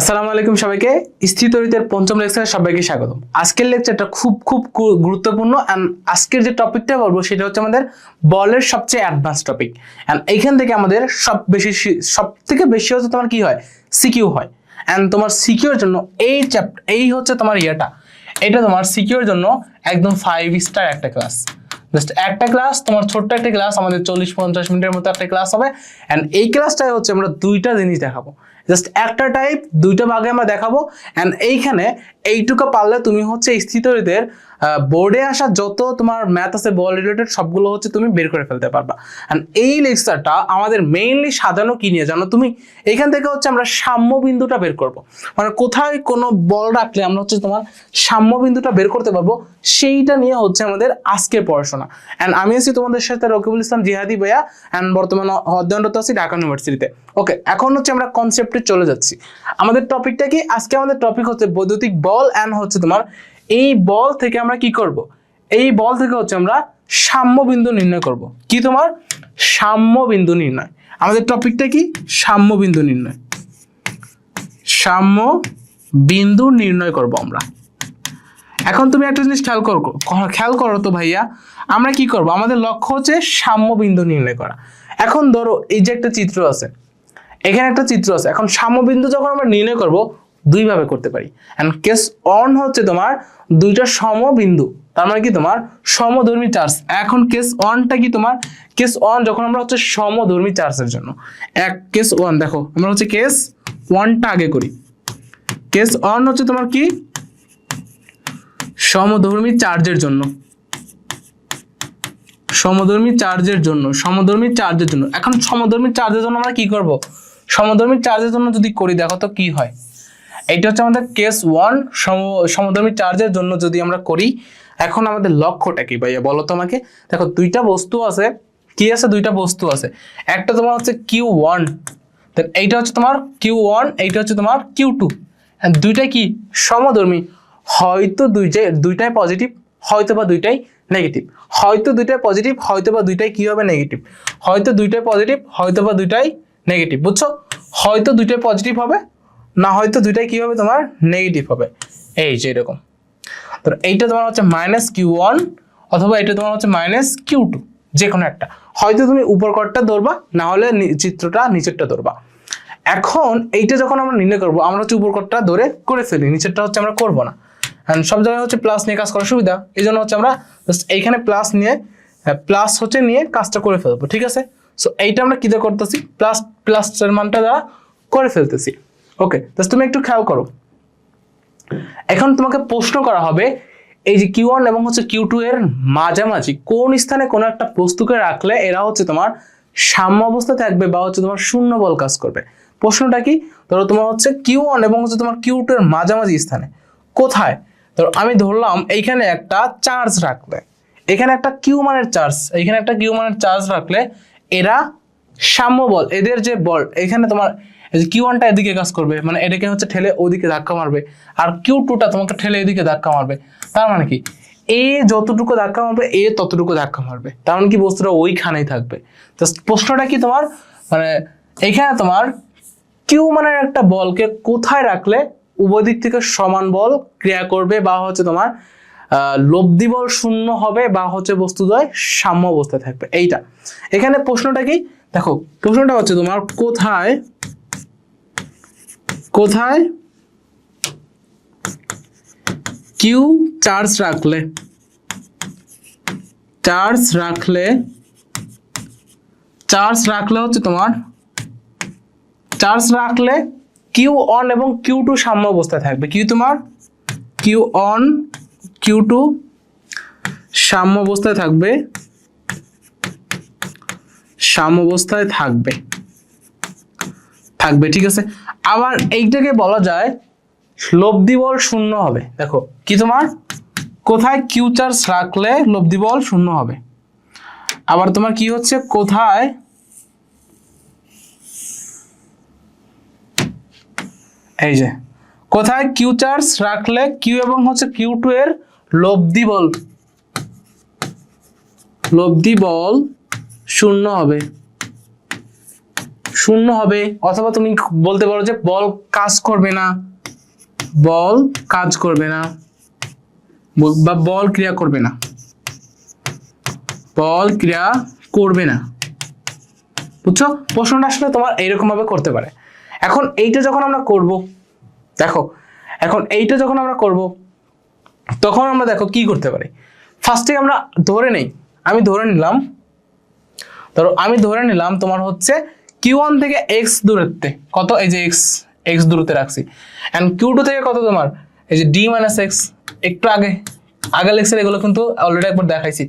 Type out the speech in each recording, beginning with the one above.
আসসালামু আলাইকুম সবাইকে স্থির তড়িতের পঞ্চম লেকচারে সবাইকে স্বাগত। আজকের লেকচারটা খুব গুরুত্বপূর্ণ এন্ড আজকের যে টপিকটা বলবো সেটা হচ্ছে আমাদের বলের সবচেয়ে অ্যাডভান্স টপিক এন্ড এইখান থেকে আমাদের সবথেকে বেশি হচ্ছে তোমার কি হয় সিকিউ হয় এন্ড তোমার সিকিউর জন্য এই হচ্ছে তোমার এটা তোমার সিকিউর জন্য একদম 5 স্টার একটা ক্লাস। জাস্ট একটা ক্লাস, তোমার ছোট্ট একটা ক্লাস, আমাদের 40-50 মিনিটের মতো একটা ক্লাস হবে এন্ড এই ক্লাসটায় হচ্ছে আমরা দুইটা জিনিস দেখাবো। জাস্ট একটা টাইপ দুইটা ভাগে আমরা দেখাবো এন্ড এইখানে এইটুকু পারলে তুমি হচ্ছে স্থিতরিতের বোর্ডে আসা যত তোমার ম্যাথ আছে বল রিলেটেড সবগুলো হচ্ছে তুমি বের করে ফেলতে পারবা। এন্ড এই লেকচারটা আমাদের মেইনলি সাজানো কি নিয়ে জানো তুমি? এইখান থেকে হচ্ছে আমরা সাম্য বিন্দুটা বের করব, মানে কোথায় কোনো বল রাখলে আমরা হচ্ছে তোমার সাম্য বিন্দুটা বের করতে পারবো সেইটা নিয়ে হচ্ছে আমাদের আজকের পড়াশোনা। এন্ড আমি আছি তোমাদের সাথে রকিবুল ইসলাম জিহাদি ভাইয়া এন্ড বর্তমানে অধ্যয়নরত আছি ঢাকা ইউনিভার্সিটিতে। ওকে, এখন হচ্ছে আমরা কনসেপ্টে চলে যাচ্ছি। আমাদের টপিকটা কি? আজকে আমাদের টপিক হচ্ছে বৈদ্যুতিক বল এন্ড হচ্ছে তোমার এই বল থেকে আমরা কি করব, এই বল থেকে হচ্ছে আমরা সাম্য বিন্দু নির্ণয় করব। কি তোমার সাম্য বিন্দু নির্ণয়। আমাদের টপিকটা কি? সাম্য বিন্দু নির্ণয়। সাম্য বিন্দু নির্ণয় করব আমরা। এখন তুমি একটা জিনিস খেয়াল করো তো ভাইয়া, আমরা কি করব? আমাদের লক্ষ্য হচ্ছে সাম্য বিন্দু নির্ণয় করা। এখন ধরো এই যে একটা চিত্র আছে, এখানে একটা চিত্র আছে। এখন সাম্য বিন্দু যখন আমরা নির্ণয় করব দুই ভাবে করতে পারি। এন্ড কেস অন হচ্ছে তোমার দুইটা সমবিন্দু, তার মানে কি তোমার সমধর্মী চার্জ। এখন কেস অনটা কি তোমার? কেস অন যখন আমরা হচ্ছে সমধর্মী চার্জের জন্য কেস ওয়ান, দেখো আমরা হচ্ছে কেস ওয়ানটা আগে করি। কেস অন হচ্ছে তোমার কি সমধর্মী চার্জের জন্য, সমধর্মী চার্জের জন্য। এখন সমধর্মী চার্জের জন্য আমরা কি করব? সমধর্মী চার্জের জন্য যদি করি দেখো তো কি হয়। এইটা হচ্ছে আমাদের কেস ওয়ান, সমধর্মী চার্জের জন্য যদি আমরা করি। এখন আমাদের লক্ষ্যটা কি ভাইয়া বলো তো আমাকে? দেখো দুইটা বস্তু আছে। কি আছে? দুইটা বস্তু আছে। একটা তোমার হচ্ছে Q1, দেন এইটা হচ্ছে তোমার Q1, এইটা হচ্ছে তোমার Q2। দুইটাই কি সমধর্মী। হয়তো দুইটাই পজিটিভ, হয়তো বা দুইটাই নেগেটিভ। হয়তো দুইটাই পজিটিভ, হয়তো বা দুইটাই কি হবে নেগেটিভ। হয়তো দুইটাই পজিটিভ, হয়তো বা দুইটাই নেগেটিভ। বুঝছো? হয়তো দুইটাই পজিটিভ হবে, না হয়তো দুইটাই কি হবে তোমার নেগেটিভ হবে। এই যে এরকম। তো এইটা তোমার হচ্ছে -Q1 অথবা এটা তোমার হচ্ছে -Q2, যে কোনো একটা। হয়তো তুমি উপর করটা ধরবা, না হলে চিত্রটা নিচেরটা ধরবা। এখন এইটা যখন আমরা নির্ণয় করবো আমরা হচ্ছে উপর করটা ধরে করে ফেলি, নিচেরটা হচ্ছে আমরা করবো না। সব জায়গায় হচ্ছে প্লাস নিয়ে কাজ করার সুবিধা, এই জন্য হচ্ছে আমরা এইখানে প্লাস হচ্ছে নিয়ে কাজটা করে ফেলবো। ঠিক আছে? সো এইটা আমরা কি দিয়ে করতেছি? প্লাসের মানটা দ্বারা করে ফেলতেছি। ওকে, তুমি একটু খেয়াল করো। এখন তোমাকে প্রশ্ন করা হবে এই যে Q1 এবং হচ্ছে Q2 এর মাঝামাঝি কোন স্থানে কোনো একটা বস্তুকে রাখলে এরা হচ্ছে তোমার সাম্য অবস্থা থাকবে বা হচ্ছে তোমার শূন্য বল কাজ করবে। প্রশ্নটা কি? ধরো তোমার হচ্ছে Q1 এবং হচ্ছে তোমার Q2 এর মাঝামাঝি স্থানে কোথায়? ধরো আমি ধরলাম এইখানে একটা চার্জ রাখলে, এখানে একটা Q মানের চার্জ, এইখানে একটা Q মানের চার্জ রাখলে এরা সাম্য বল, এদের যে বল এখানে তোমার Q1টা এদিকে কাজ করবে, মানে এটাকে হচ্ছে ঠেলে ওদিকে ধাক্কা মারবে, আর Q2টা তোমাকে ঠেলে এদিকে ধাক্কা মারবে। তার মানে কি এ যতটুকু ধাক্কা মারবে এ ততটুকু ধাক্কা মারবে, তার মানে কি বস্তুটা ওইখানেই থাকবে। তো প্রশ্নটা কি তোমার, মানে এখানে তোমার Q মানের একটা বলকে কোথায় রাখলে উভয় দিক থেকে সমান বল ক্রিয়া করবে বা হচ্ছে তোমার লব্ধি বল শূন্য হবে বা হচ্ছে বস্তুদ্বয় সাম্য অবস্থায় থাকবে। এইটা এখানে প্রশ্নটা কি? দেখো প্রশ্নটা হচ্ছে তোমার কোথায় Q চার্জ রাখলে হচ্ছে তোমার Q1 এবং Q2 সাম্য অবস্থায় থাকবে। কি তোমার Q1 Q2 সাম্য অবস্থায় থাকবে, ঠিক আছে? আবার এইটাকে বলা যায় লব্ধি বল শূন্য হবে। দেখো কি তোমার কোথায় Q চার্জ রাখলে লব্ধি বল শূন্য হবে। আবার তোমার কি হচ্ছে কোথায় এই যে কোথায় Q চার্জ রাখলে Q এবং হচ্ছে Q2 এর লব্ধি বল শূন্য হবে। শূন্য হবে, অথবা তুমি বলতে পারো যে বল কাজ করবে না, বল কাজ করবে না, বা বল ক্রিয়া করবে না, বল ক্রিয়া করবে না। বুঝছো, প্রশ্নটা আসলে তোমার এইরকম ভাবে করতে পারে। এখন এইটা যখন আমরা করব, দেখো এখন এইটা যখন আমরা করব তখন আমরা দেখো কি করতে পারি। ফার্স্টে আমরা ধরে নেই, আমি ধরে নিলাম, ধরো আমি ধরে নিলাম তোমার হচ্ছে Q1 থেকে x দূরত্বে কত, এই যে x দূরত্বে রাখছি, এন্ড Q2 থেকে কত তোমার এই যে d - x, একটু আগে লেকচার এগুলো কিন্তু অলরেডি একবার দেখাইছি।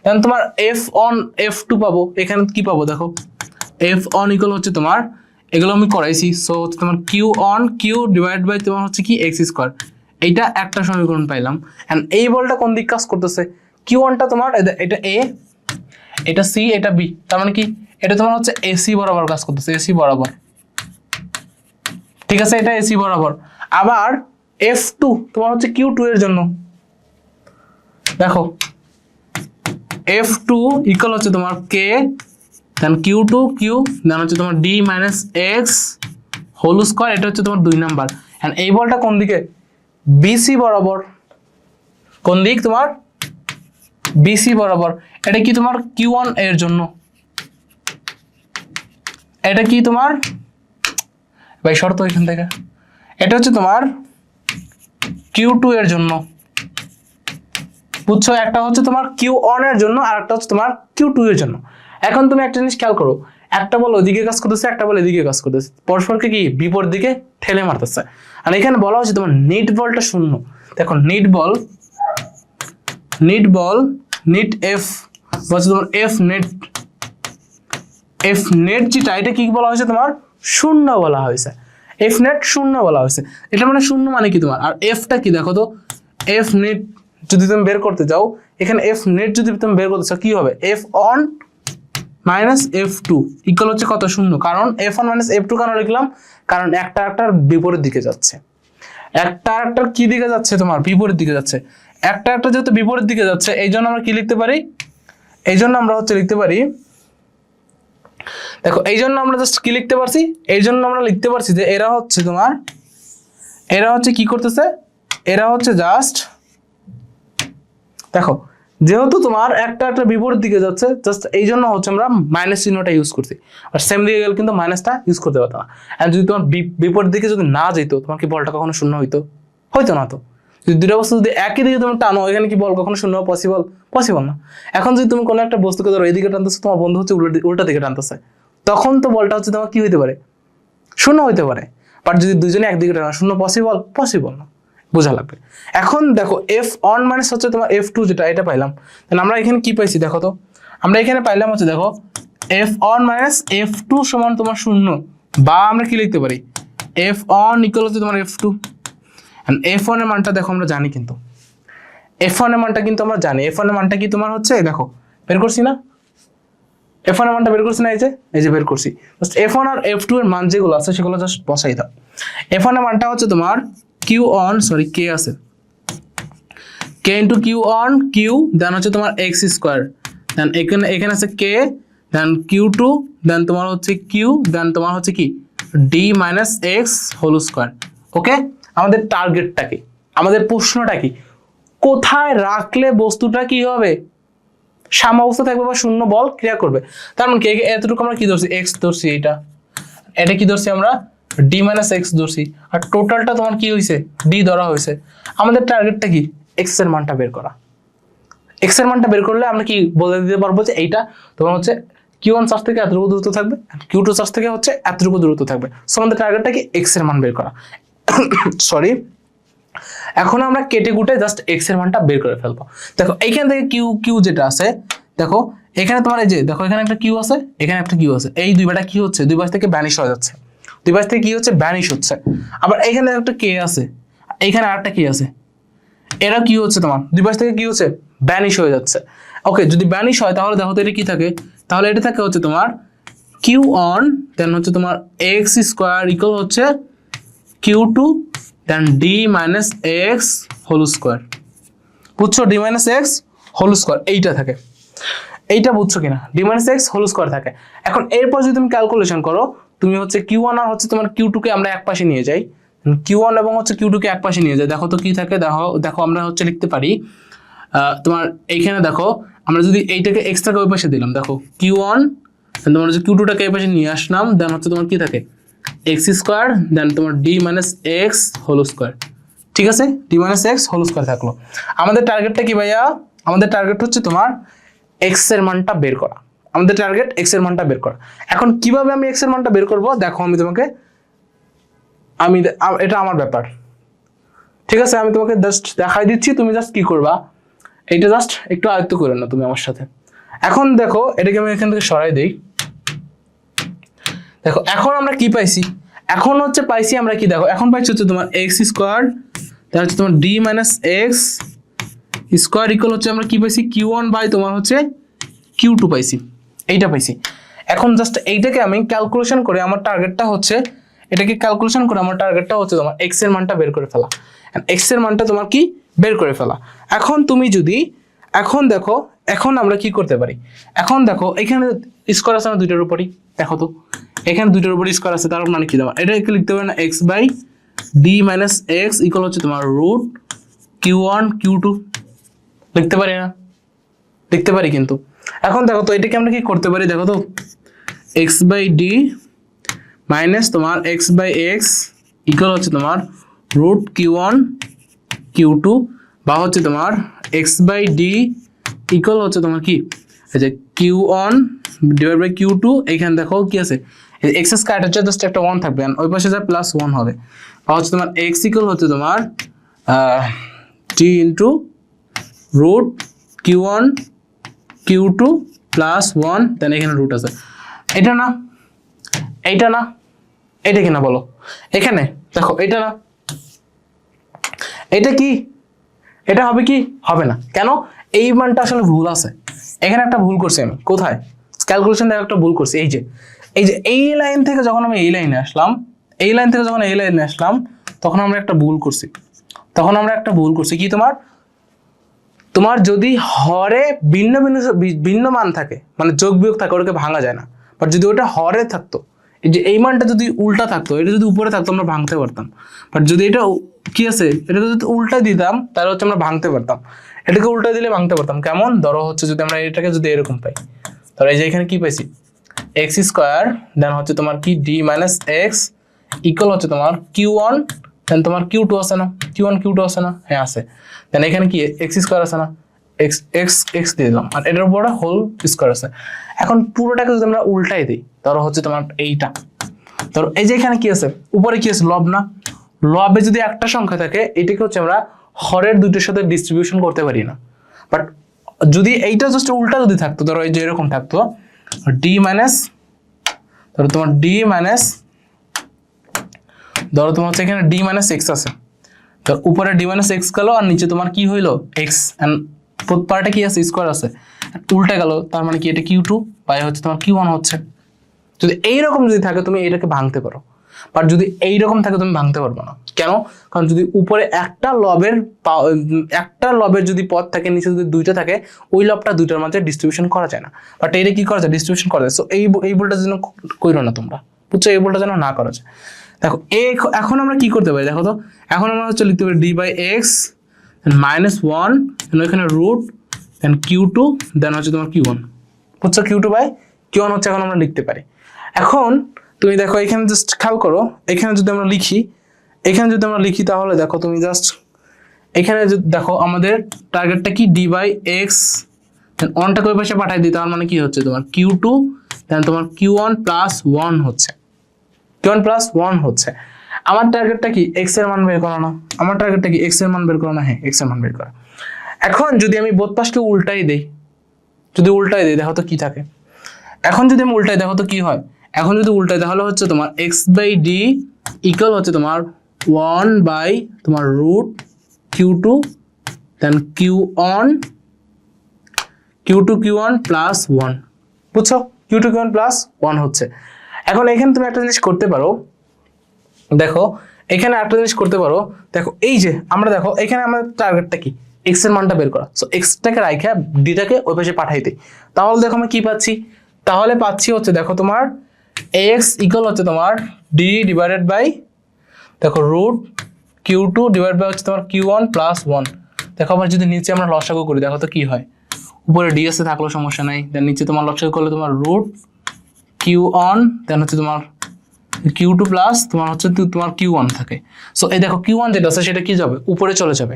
এখন তোমার f1 f2 পাবো, এখানে কি পাবো দেখো, f1 ইকুয়াল হচ্ছে তোমার, এগুলো আমি করাইছি, সো হচ্ছে তোমার Q1 Q ডিভাইড বাই তোমার হচ্ছে কি x স্কয়ার, এইটা একটা সমীকরণ পাইলাম। এন্ড এই বলটা কোন দিক কাজ করতেছে, Q1টা তোমার এটা a, এটা c, এটা b, তার মানে কি এটা তোমার হচ্ছে AC বরাবর কাজ করতেছে, AC বরাবর, ঠিক আছে, এটা AC বরাবর। আবার F2 তোমার হচ্ছে Q2 এর জন্য, দেখো F2 ইকুয়াল হচ্ছে তোমার K দেন Q2 Q দেন হচ্ছে তোমার D - X হোল স্কয়ার, এটা হচ্ছে তোমার 2 নাম্বার। এন্ড এই বলটা কোন দিকে, BC বরাবর, কোন দিক তোমার BC বরাবর। এটা কি তোমার Q1 এর জন্য, এটা কি তোমার ভাই শর্ত এখান থেকে, এটা হচ্ছে তোমার Q2 এর জন্য, বুঝছো, একটা হচ্ছে তোমার Q1 এর জন্য আর একটা হচ্ছে তোমার Q2 এর জন্য। এখন তুমি একটা জিনিস খেয়াল করো, একটা বল ওইদিকে কাজ করতেছে, একটা বল এদিকে কাজ করতেছে, পরস্পরকে কি বিপরীত দিকে ঠেলে মারতেছে। আর এখানে বলা হচ্ছে তোমার নিট বলটা শূন্য, দেখো নিট F বলছে তোমার F নেট যেটা, এটা কি বলা হয়েছে তোমার শূন্য বলা হয়েছে, F নেট শূন্য বলা হয়েছে। এটা মানে শূন্য মানে কি তোমার, আর Fটা কি দেখো তো, F নেট যদি তুমি বের করতে যাও, এখানে F নেট যদি তুমি বের করতে চাও কি হবে, F1 - F2 ইকুয়াল হচ্ছে কত, শূন্য। কারণ F1 - F2 কেন লিখলাম, কারণ একটা একটার বিপরীত দিকে যাচ্ছে, একটা একটার কি দিকে যাচ্ছে তোমার বিপরীত দিকে যাচ্ছে, একটা একটা যেহেতু বিপরীত দিকে যাচ্ছে, এই জন্য আমরা কি লিখতে পারি, এই জন্য আমরা হচ্ছে লিখতে পারি, দেখো এই জন্য আমরা জাস্ট কি লিখতে পারছি, এই জন্য আমরা লিখতে পারছি যে এরা হচ্ছে তোমার, এরা হচ্ছে কি করতেছে, এরা হচ্ছে জাস্ট, দেখো যেহেতু তোমার একটা একটা বিপরীত দিকে যাচ্ছে, জাস্ট এই জন্য হচ্ছে আমরা মাইনাস চিহ্নটা ইউজ করছি। আর সেম দিকে গেলে কিন্তু মাইনাসটা ইউজ করতে পারতো না। আর যদি তোমার বিপরীত দিকে যদি না যেত, তোমার কি বলটা কখনো শূন্য হইতো না তো। যদি দুইটা বস্তু যদি একই দিকে তুমি টানো, এখানে কি বল কখনো শূন্য পসিবল না। এখন যদি তুমি কোনো একটা বস্তুকে ধরো এইদিকে টানতেছো, তোমার বন্ধু হচ্ছে উল্টা দিকে টানতেছে, তখন তো বলটা হচ্ছে তোমার কি হইতে পারে, শূন্য হইতে পারে। বাট যদি দুইজনে একদিকে টানো, শূন্য পসিবল না, বোঝা লাগবে। এখন দেখো F1 - হচ্ছে তোমার F2 যেটা, এটা পাইলাম, তাহলে আমরা এখানে কি পাইছি দেখো তো, আমরা এখানে পাইলাম হচ্ছে দেখো F1 - F2 সমান তোমার শূন্য, বা আমরা কি লিখতে পারি, F1 ইকুয়াল হচ্ছে তোমার F2। এন্ড F1 এর মানটা দেখো আমরা জানি, কিন্তু F1 এর মানটা কিন্তু আমরা জানি, F1 এর মানটা কি তোমার হচ্ছে, দেখো বের করছি না, F1 এর মানটা বের করছি না, এই যে বের করছি। জাস্ট F1 আর F2 এর মান যেগুলো আছে সেগুলো জাস্ট বসাই দাও। F1 এর মানটা হচ্ছে তোমার K আছে, K ইনটু Q1 Q দেন হচ্ছে তোমার x স্কয়ার, দেন এখানে আছে K দেন Q2 দেন তোমার হচ্ছে Q দেন তোমার হচ্ছে কি D - X হোল স্কয়ার। ওকে, আমাদের টার্গেটটা কি, আমাদের প্রশ্নটা কি, কোথায় রাখলে বস্তুটা কি হবে, সাম্যাবস্থা থাকবে বা শূন্য বল ক্রিয়া করবে। তার মানে এতটুকু আমরা কি ধরছি, x ধরছি, এটা কি ধরছি আমরা D - X ধরছি, আর টোটালটা তোমার কি হয়েছে, D ধরা হয়েছে। আমাদের টার্গেটটা কি, x এর মানটা বের করা। x এর মানটা বের করলে আমরা কি বলে দিতে পারবো যে এইটা তোমার হচ্ছে Q1 চার্জ থেকে এতটুকু দূরত্ব থাকবে, Q2 চার্জ থেকে হচ্ছে এতটুকু দূরত্ব থাকবে। সো আমাদের টার্গেটটা কি, x এর মান বের করা। সরি, এখন আমরা কেটে কুটে জাস্ট x এর মানটা বের করে ফেলবো। দেখো এইখান থেকে Q যেটা আছে, দেখো এখানে তোমার এই যে দেখো এখানে একটা Q আছে, এখানে একটা Q আছে, এই দুই বেটা কি হচ্ছে, দুই পাশ থেকে ভ্যানিশ হয়ে যাচ্ছে, দুই পাশ থেকে কি হচ্ছে, ভ্যানিশ হচ্ছে। আবার এখানে একটা K আছে, এখানে আরেকটা কি আছে, এরা কি হচ্ছে তোমার দুই পাশ থেকে কি হচ্ছে, ভ্যানিশ হয়ে যাচ্ছে। ওকে, যদি ভ্যানিশ হয় তাহলে দেখো তো এটা কি থাকে, তাহলে এটা থাকে হচ্ছে তোমার Q1 দেন হচ্ছে তোমার x স্কয়ার ইকুয়াল হচ্ছে Q2 দেন D - X হোল স্কয়ার। বুঝছো, D - X হোল স্কয়ার এইটা থাকে, এইটা বুঝছো কিনা, D - X হোল স্কয়ার থাকে। এখন এরপর যদি তুমি ক্যালকুলেশন করো, তুমি হচ্ছে Q1 আর হচ্ছে তোমার Q2 কে আমরা এক পাশে নিয়ে যাই, Q1 এবং হচ্ছে Q2 কে এক পাশে নিয়ে যাই, দেখো তো কি থাকে। দেখো দেখো আমরা হচ্ছে লিখতে পারি তোমার এইখানে দেখো আমরা যদি এইটাকে x টাকে ওই পাশে দিলাম, দেখো Q1 তোমার হচ্ছে Q2 টাকে এই পাশে নিয়ে আসলাম, দেন হচ্ছে তোমার কি থাকে x স্কয়ার, দেন তোমার d minus x whole square. ঠিক আছে, d minus x whole square থাকলো। আমাদের টার্গেটটা কি ভাইয়া? আমাদের টার্গেট হচ্ছে তোমার x এর মানটা বের করা। আমাদের টার্গেট x এর মানটা বের করা। এখন কিভাবে আমি x এর মানটা বের করব, দেখো আমি তোমাকে এটা আমার ব্যাপার, ঠিক আছে, আমি তোমাকে জাস্ট দেখাই দিচ্ছি, তুমি জাস্ট কি করবা, এইটা জাস্ট একটু আয়ত্ত করে নাও তুমি আমার সাথে। এখন দেখো এটাকে আমি এখান থেকে সরাই দেই। দেখো এখন আমরা কি পাইছি, এখন হচ্ছে পাইছি আমরা কি, দেখো এখন পাইছি হচ্ছে তোমার এক্স স্কোয়ার, তার হচ্ছে তোমার D minus x square equal হচ্ছে আমরা কি পাইছি Q1 বাই তোমার হচ্ছে Q2 পাইছি, এইটা পাইছি। এখন জাস্ট এইটাকে আমি ক্যালকুলেশন করে আমার টার্গেটটা হচ্ছে, এটাকে ক্যালকুলেশন করে আমার টার্গেটটা হচ্ছে তোমার এক্স এর মানটা বের করে ফেলা। এক্স এর মানটা তোমার কি বের করে ফেলা। এখন তুমি যদি এখন দেখো এখন আমরা কি করতে পারি, এখন দেখো এখানে স্কোয়ার আছে না দুইটার উপরই, দেখো তো এখানে দুইটার উপরই স্কোয়ার আছে, তার মানে কি তোমার এটাকে লিখতে পারে না x by D minus x equal হচ্ছে তোমার রুট Q1 Q2, লিখতে পারি না? লিখতে পারি কিন্তু। এখন দেখো তো এটাকে আমরা কি করতে পারি, দেখো তো এক্স বাই ডি মাইনাস তোমার এক্স বাই এক্স ইকুয়াল হচ্ছে তোমার রুট Q1 Q2 বা হচ্ছে তোমার এক্স বাই ডি ইকুয়াল হচ্ছে তোমার কি, এই যে Q1 ডিভাইড বাই Q2, এখানে দেখো কি আছে এক্স স্কয়ার হচ্ছে জাস্ট একটা 1 থাকবে, ওই পাশে যা প্লাস 1 হবে, বা হচ্ছে তোমার এক্স ইকুয়াল হচ্ছে তোমার D into root Q1 Q2 plus 1, then এখানে রুট আছে। এটা না, এইটা না, এটা কিনা বলো, এখানে দেখো এটা না, এটা কি, এটা হবে কি, হবে না। কেন? এই মানটা আসলে ভুল আছে, এখানে একটা ভুল করছি আমি, কোথায় ক্যালকুলেশন দেখো একটা ভুল করছি, এই যে এই লাইন থেকে যখন আমি এই লাইনে আসলাম, এই লাইন থেকে যখন এই লাইনে আসলাম, তখন আমরা একটা ভুল করছি, তখন আমরা একটা ভুল করছি কি, তোমার যদি হরে ভিন্ন ভিন্ন ভিন্ন মান থাকে, মানে যোগ বিয়োগ থাকে, ওটাকে ভাঙা যায় না। বাট যদি ওটা হরে থাকতো, এই যে এই মানটা যদি উল্টা থাকতো, এটা যদি উপরে থাকতো আমরা ভাঙতে পারতাম। বাট যদি এটা কি আছে, এটা যদি উল্টা দিতাম তাহলে হচ্ছে আমরা ভাঙতে পারতাম, এটাকে উল্টা দিলে ভাঙতে পারতাম। কেমন? ধরো হচ্ছে যদি আমরা এটাকে যদি এরকম পাই, ধরো এই যে এখানে কি পাইছি এক্স স্কোয়ার, দেন হচ্ছে তোমার কি ডি মাইনাস এক্স ইকুয়াল হচ্ছে তোমার Q1, দেন তোমার Q2 আছে না, Q1 Q2 আছে না, হ্যাঁ আছে, দেন এখানে কি এক্স স্কোয়ার আছে না, এক্স এক্স এক্স দিয়ে দিলাম, আর এটার উপরে হোল স্কোয়ার আছে। এখন পুরোটাকে যদি আমরা উল্টাই দিই, ধরো হচ্ছে তোমার এইটা, ধরো এই যে এখানে কি আছে, উপরে কি আছে লব না, লবে যদি একটা সংখ্যা থাকে, এটাকে হচ্ছে আমরা হরের দুইটার সাথে ডিস্ট্রিবিউশন করতে পারি না। বাট যদি এইটা জাস্ট উল্টা যদি থাকতো, ধরো এই যে এরকম থাকতো ডি মাইনাস, ধরো তোমার ডি মাইনাস, ধরো তোমার হচ্ছে এখানে ডি মাইনাস এক্স আছে, তো উপরে ডি মাইনাস এক্স গেল, আর নিচে তোমার কি হইলো এক্স, এন্ড পার্টে কি আছে স্কোয়ার আছে, উল্টা গেল, তার মানে কি এটা Q2 বাই হচ্ছে তোমার Q1 হচ্ছে। যদি এইরকম যদি থাকে তুমি এটাকে ভাঙতে পারো, বাট যদি এইরকম থাকে তুমি ভাঙতে পারবে না। কেন? কারণ যদি উপরে একটা লবের যদি পদ থাকে, নিচে যদি দুইটা থাকে, ওই লবটা দুইটার মাঝে ডিস্ট্রিবিউশন করা যায় না। বাট এটা কি করা যায়, ডিস্ট্রিবিউশন করা যায়। সো এই বলটা যেন কইরো না তোমরা, বুঝছো, এই বলটা যেন না করা যায়। দেখো এখন আমরা কি করতে পারি, দেখো তো এখন আমরা হচ্ছে লিখতে পারি ডি বাই এক্স মাইনাস 1, এখানে রুট, দেন Q2, দেন হচ্ছে তোমার Q1, বুঝছো, Q2 বাই Q1 হচ্ছে এখন আমরা লিখতে পারি। এখন তুমি দেখো এখানে জাস্ট খেয়াল করো, এখানে যদি আমরা লিখি তাহলে দেখো তুমি জাস্ট এখানে দেখো আমাদের টার্গেটটা কি, ডি বাই এক্স, দেন 1টাকে ওই পাশে পাঠাই দিই, তার মানে কি হচ্ছে তোমার Q2, দেন তোমার Q1 প্লাস 1 হচ্ছে, Q1 প্লাস 1 হচ্ছে। আমার টার্গেটটা কি এক্স এর মান বের করা না, আমার টার্গেটটা কি এক্স এর মান বের করা না, হ্যাঁ এক্স এর মান বের করা। এখন যদি আমি বোধ পাশকে উল্টাই দেই, দেখো তো কি থাকে। এখন যদি আমি উল্টাই, দেখো তো কি হয়, এখন যদি উল্টাই তাহলে হচ্ছে তোমার এক্স বাই ডি ইকুয়াল হচ্ছে তোমার 1 বাই তোমার রুট Q2, দেন Q1 প্লাস 1, বুঝছো, Q2 Q1 প্লাস 1 হচ্ছে। এখন এখানে তুমি একটা জিনিস করতে পারো, দেখো এখানে একটা জিনিস করতে পারো, দেখো এই যে আমরা দেখো এখানে আমাদের টার্গেটটা কি এক্স এর মানটা বের করা। সো এক্সটাকে রাইখা ডিটাকে ওই পাশে পাঠাই দিই, তাহলে দেখো আমরা কি পাচ্ছি, তাহলে পাচ্ছি হচ্ছে দেখো তোমার এক্স ইকুয়াল হচ্ছে তোমার ডি ডিভাইডেড বাই দেখো রুট Q2 ডিভাইড বাই হচ্ছে তোমার Q1 প্লাস 1। দেখো আবার যদি নিচে আমরা লসাগু করি দেখো তো কি হয়, উপরে ডিএসএ থাকলেও সমস্যা নাই, দেন নিচে তোমার লসাগু করলে তোমার রুট Q1 দেন হচ্ছে তোমার Q2 প্লাস তোমার হচ্ছে তোমার Q1 থাকে। সো এই দেখো Q1 যেটা আছে সেটা কি যাবে, উপরে চলে যাবে।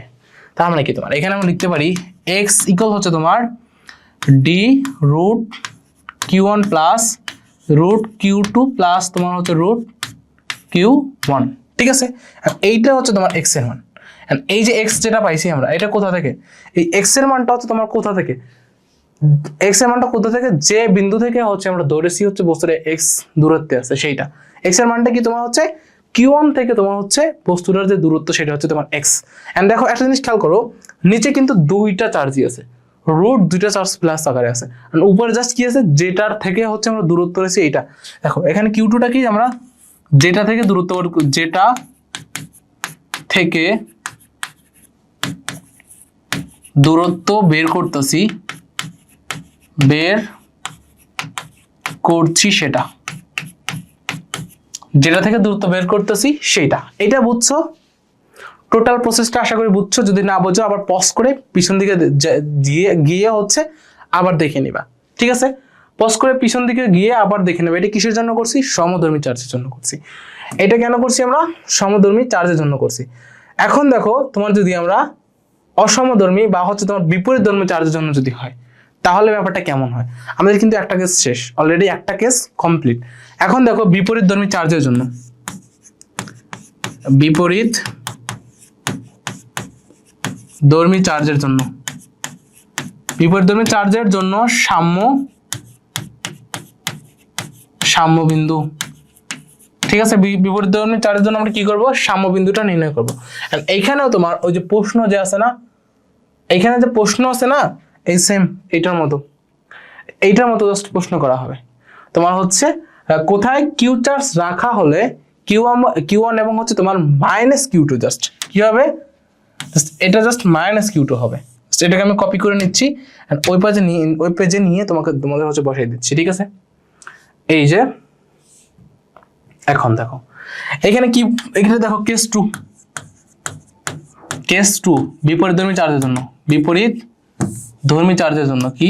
তার মানে কি তোমার এখানে আমরা লিখতে পারি x ইকুয়াল হচ্ছে তোমার D root Q1 plus root Q2 plus তোমার হচ্ছে রুট Q1, ঠিক আছে। এইটা হচ্ছে তোমার x এর মান। এই যে x যেটা পাইছি আমরা এটা কোথা থেকে, এই x এর মানটা হচ্ছে তোমার কোথা থেকে, x এর মানটা কোথা থেকে, যে বিন্দু থেকে হচ্ছে আমরা ধরেছি হচ্ছে বস্তুর x দূরত্বে আছে সেইটা। x এর মানটা কি তোমার হচ্ছে Q1 থেকে তোমার হচ্ছে বস্তুটার যে দূরত্ব সেটা হচ্ছে তোমার x। এন্ড দেখো একটা জিনিস খেয়াল করো, নিচে কিন্তু দুইটা চার্জই আছে, রুট দুইটা চার্জ প্লাস আকারে আছে, আর উপরে জাস্ট কি আছে যেটার থেকে হচ্ছে আমরা দূরত্ব রয়েছে এইটা। দেখো এখানে Q2টা কি, আমরা যেটা থেকে দূরত্ব যেটা থেকে দূরত্ব বের করতেছি সেটা, যেটা থেকে দূরত্ব বের করতেছি সেটা। এটা বুঝছো, টোটাল প্রসেসটা আশা করি বুঝছো। যদি না বোঝো আবার পজ করে পিছন দিকে গিয়ে হচ্ছে আবার দেখে নিবা, ঠিক আছে। পজ করে পিছন দিকে গিয়ে আবার দেখে নেবে। এটা কিসের জন্য করছি, সমধর্মী চার্জের জন্য করছি। এটা কেন করছি আমরা, সমধর্মী চার্জের জন্য করছি। এখন দেখো তোমার যদি আমরা অসমধর্মী বা হচ্ছে তোমার বিপরীত ধর্মী চার্জের জন্য যদি হয় তাহলে ব্যাপারটা কেমন হয়। আমাদের কিন্তু একটা কেস শেষ, অলরেডি একটা কেস কমপ্লিট। এখন দেখো বিপরীত ধর্মী চার্জের জন্য, বিপরীত ধর্মী চার্জের জন্য, বিপরীত ধর্মী চার্জের জন্য সাম্য বিন্দু, ঠিক আছে। বিপরীত ধর্মী চার্জের জন্য আমরা কি করব, সাম্য বিন্দুটা নির্ণয় করব। এইখানেও তোমার ওই যে প্রশ্ন যে আছে না, এইখানে যে প্রশ্ন আছে না, এই সেম এইটার মতো জাস্ট প্রশ্ন করা হবে। তোমার হচ্ছে কোথায় কিউ চার্জ রাখা হলে Q1 এবং হচ্ছে তোমার মাইনাস Q2 জাস্ট কি হবে, এটা জাস্ট মাইনাস Q2 হবে। এটাকে আমি কপি করে নিচ্ছি, ওই পেজে নিয়ে তোমাদের হচ্ছে বসাই দিচ্ছি, ঠিক আছে। এই যে এখন দেখো এখানে কি, এখানে দেখো কেস টু বিপরীত ধর্মী চার্জের জন্য, বিপরীত ধর্মী চার্জের জন্য কি,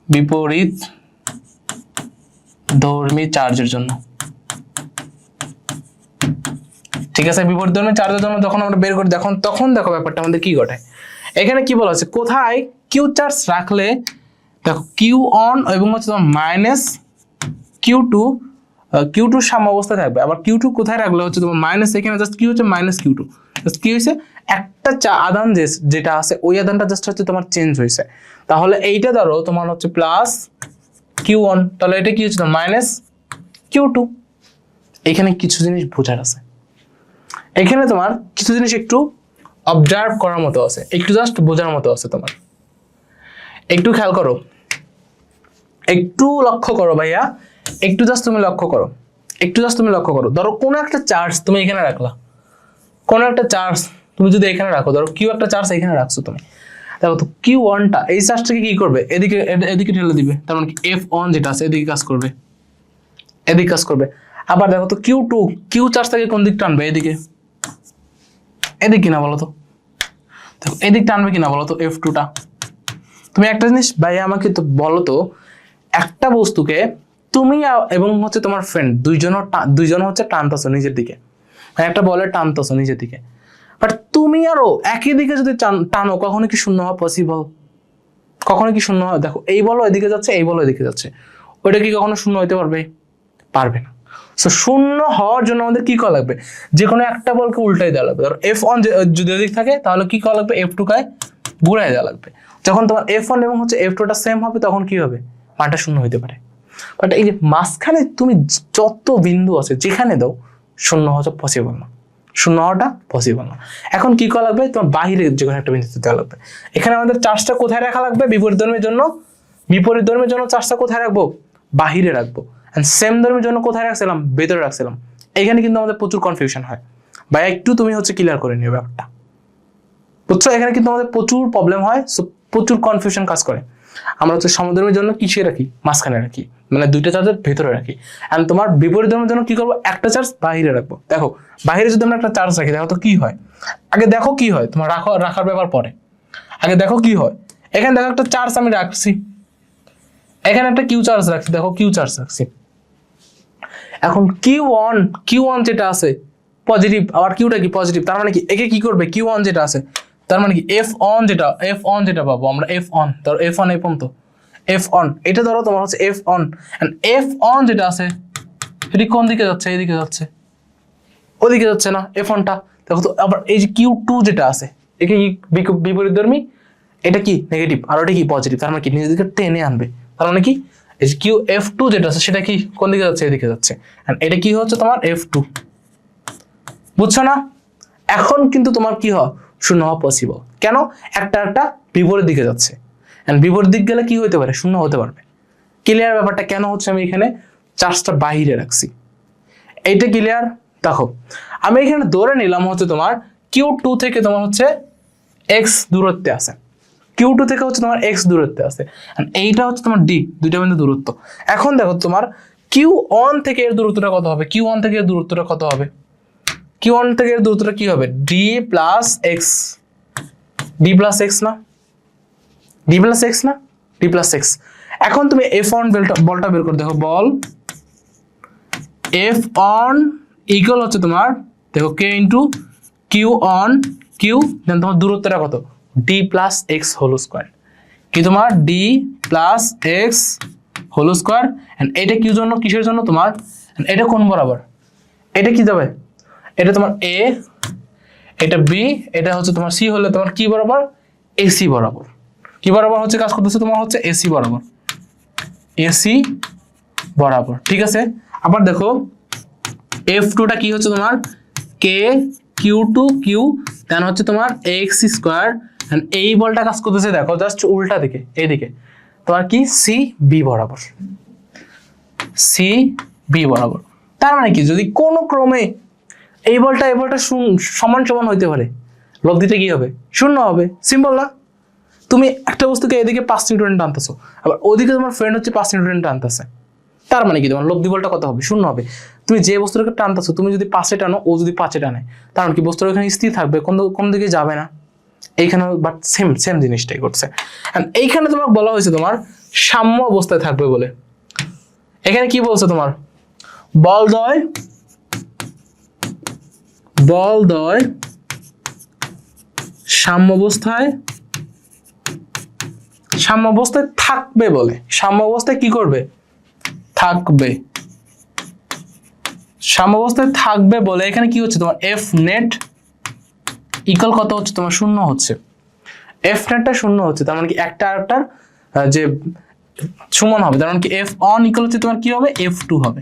বিপরীত ধর্মী চার্জের জন্য, ঠিক আছে। বিপরীত ধর্মী চার্জের জন্য যখন আমরা বের করি তখন দেখো ব্যাপারটা আমাদের কি ঘটে। এখানে কি বলা আছে, কোথায় কিউ চার্জ রাখলে দেখো Q1 এবং হচ্ছে তোমার মাইনাস Q2 সাম্য অবস্থায় থাকবে, আবার Q2 কোথায় রাখলে হচ্ছে তোমার মাইনাস, এখানে জাস্ট কি হচ্ছে মাইনাস Q2, জাস্ট কি হয়েছে একটা আদান যেটা আছে ওই আদানটা জাস্ট হচ্ছে তোমার চেঞ্জ হয়েছে। তাহলে এইটা ধরো তোমার হচ্ছে প্লাস Q1, তাহলে এটা কি হচ্ছে মাইনাস Q2। এখানে কিছু জিনিস বোঝার আছে, এখানে তোমার কিছু জিনিস একটু অবজার্ভ করার মতো আছে, একটু জাস্ট বোঝার মতো আছে। তোমার একটু খেয়াল করো, একটু লক্ষ্য করো ভাইয়া, একটু জাস্ট তুমি লক্ষ্য করো। ধরো কোনো একটা চার্জ তুমি এখানে রাখলা, কোনো একটা চার্জ তুমি যদি এখানে রাখো, ধরো কিউ একটা চার্জ এখানে রাখছো তুমি, দেখো তো Q1টা এই চার্জটাকে কি করবে, এদিকে ঠেলে দিবে। তার মানে F1 যেটা আছে এদিকে কাজ করবে, আবার দেখো তো Q2 কিউ চার্জটাকে কোন দিক টানবে, এদিক কিনা বলো তো, দেখো এদিক টানবে কিনা বলো তো F2টা। তুমি একটা জিনিস ভাই আমাকে তো বলো তো, একটা বস্তুকে তুমি এবং হচ্ছে তোমার ফ্রেন্ড দুইজন হচ্ছে টানতেছো নিজের দিকে, মানে একটা বলে টানতেছো নিজের দিকে, বাট তুমি আরো একই দিকে যদি টানো কখনো কি শূন্য হওয়া পসিবল, কখনো কি শূন্য হয়, দেখো এই বলো এদিকে যাচ্ছে, এই বলো এদিকে যাচ্ছে, ওইটা কি কখনো শূন্য হইতে পারবে না। সো শূন্য হওয়ার জন্য আমাদের কি করা লাগবে, যে কোনো একটা বলকে উল্টাই দেওয়া লাগবে। ধরো F1 যদি এদিক থাকে তাহলে কি করা লাগবে, F2 কে ঘুরাই দেওয়া লাগবে। যখন তোমার F1 এবং হচ্ছে F2টা সেম হবে তখন কি হবে, মানটা শূন্য হইতে পারে। বাট এই যে মাঝখানে তুমি যত বিন্দু আছে যেখানে দাও শূন্য হওয়া পসিবল না, এখন কি করা লাগবে, তোমার বাহিরে যে কোনো একটা বিন্দুতে দেওয়া লাগবে। এখানে আমাদের চার্জটা কোথায় রাখা লাগবে, বিপরীত ধর্মের জন্য চার্জটা কোথায় রাখবো, বাহিরে রাখবো। এন্ড সেম ধর্মের জন্য কোথায় রাখছিলাম, ভেতরে রাখছিলাম। এখানে কিন্তু আমাদের প্রচুর কনফিউশন হয় ভাই, একটু তুমি হচ্ছে ক্লিয়ার করে নিও ব্যাপারটা, বুঝছো। এখানে কিন্তু আমাদের প্রচুর প্রবলেম হয়, প্রচুর কনফিউশন কাজ করে। আমরা হচ্ছে সমধর্মের জন্য কিসে রাখি, মাঝখানে রাখি, মানে দুইটা চার্জের ভেতরে রাখি। এন্ড তোমার বিপরীত ধর্মের জন্য কি করবো, একটা চার্জ বাইরে রাখবো। দেখো বাইরে যদি আমরা একটা চার্জ রাখি, দেখো তো কি হয়, আগে দেখো কি হয়, তোমার রাখার ব্যাপার পরে, আগে দেখো কি হয়। এখানে দেখো একটা চার্জ আমি রাখছি, এখানে একটা কিউ চার্জ রাখছি, দেখো কিউ চার্জ রাখছি। এখন কিউ ওয়ান যেটা আছে পজিটিভ, আবার কিউটা কি পজিটিভ, তার মানে কি একে কি করবে, কিউ ওয়ান যেটা আছে তার মানে কি এফ অন যেটা পাবো আমরা, এফ অন, ধরো এফ অন এই পর্যন্ত, এফ অন এটা ধরো তোমার হচ্ছে F on, and F on যেটা আছে সেটি কোন দিকে যাচ্ছে, এইদিকে যাচ্ছে, ওদিকে যাচ্ছে না এফ অনটা। দেখো তো আবার এই যে কিউ টু যেটা আছে একে কি বিপরীতধর্মী, এটা কি নেগেটিভ আর ওটা কি পজিটিভ, তার মানে কি নিজের দিকে টেনে আনবে। তার মানে কি এই যে কিউ এফ টু যেটা আছে সেটা কি কোন দিকে যাচ্ছে, এদিকে যাচ্ছে, এন্ড এটা কি হচ্ছে তোমার এফ টু। বুঝছো না? এখন কিন্তু তোমার কি হয়, শূন্য হওয়া পসিবল। কেন? একটা বিপরীত দিকে যাচ্ছে, এন্ড বিপরীত দিক গেলে কি হতে পারে, শূন্য হতে পারবে। ক্লিয়ার ব্যাপারটা? কেন হচ্ছে আমি এখানে চার্জটা বাইরে রাখছি, এইটা ক্লিয়ার? দেখো আমি এখানে ধরে নিলাম হচ্ছে তোমার কিউ টু থেকে তোমার হচ্ছে এক্স দূরত্বে আছে, কিউ টু থেকে হচ্ছে তোমার এক্স দূরত্বে আছে, এইটা হচ্ছে তোমার ডি, দুইটা বিন্দু দূরত্ব। এখন দেখো তোমার কিউ ওয়ান থেকে এর দূরত্বটা কত হবে, কিউ ওয়ান থেকে এর দূরত্বটা কত হবে, কিউ ওয়ান থেকে এর দূরত্বটা কি হবে, D plus x, D plus x না, ডি প্লাস এক্স না, ডি প্লাস এক্স। এখন তুমি এফ অন বলটা বের করে দেখো, বল এফ অন ইকুয়াল হচ্ছে তোমার দেখো K into Q on, Q then তোমার দূরত্বটা কত, D plus x whole square, কি তোমার D plus x whole square. And এটা কিউ জন্য, কিসের জন্য তোমার, এটা কোন বরাবর, এটা কি যাবে, এটা তোমার এ, এটা বি, এটা হচ্ছে তোমার সি, হলে তোমার কি বরাবর, এসি বরাবর, কি বরাবর হচ্ছে কাজ করতেছে তোমার হচ্ছে এসি বরাবর, এসি বরাবর। ঠিক আছে, আবার দেখো এফ টুটা কি হচ্ছে তোমার কে কিউ টু কিউ দেন হচ্ছে তোমার এক্স স্কোয়ার, এই বলটা কাজ করতেছে দেখো জাস্ট উল্টা দিকে, এইদিকে তোমার কি সি বি বরাবর, সি বি বরাবর। তার মানে কি যদি কোনো ক্রমে এই বলটা সমান সমান হইতে পারে, লব্ধিটা কি হবে, শূন্য হবে। সিম্পল না? তুমি একটা বস্তুকে এদিকে 5 নিউটন টানতেছো, আবার ওদিকে তোমার ফ্রেন্ড হচ্ছে 5 নিউটন টানতেছে, তার মানে কি তোমার লব্ধি বলটা কত হবে, শূন্য হবে। তুমি যে বস্তুটাকে টানতেছো, তুমি যদি 5-এ টানো, ও যদি 5-এ টানে, তার মানে কি বস্তুটা এখানে স্থির থাকবে, কোন দিকে যাবে না। এইখানে বাট সেম জিনিসটাই করছে। এইখানে তোমার বলা হয়েছে তোমার সাম্য অবস্থায় থাকবে বলে। এখানে কি বলছে তোমার, বলদ্বয় সাম্য অবস্থায় থাকবে বলে। সাম্য অবস্থায় কি করবে, থাকবে, সাম্য অবস্থায় থাকবে বলে। এখানে কি হচ্ছে তোমার এফ নেট ইকুয়াল কত হচ্ছে তোমার শূন্য হচ্ছে, এফ নেটটা শূন্য হচ্ছে, তার মানে কি একটা আরেকটার যে সমান হবে, তার মানে কি এফ অন ইকুয়াল হচ্ছে তোমার কি হবে, এফ টু হবে,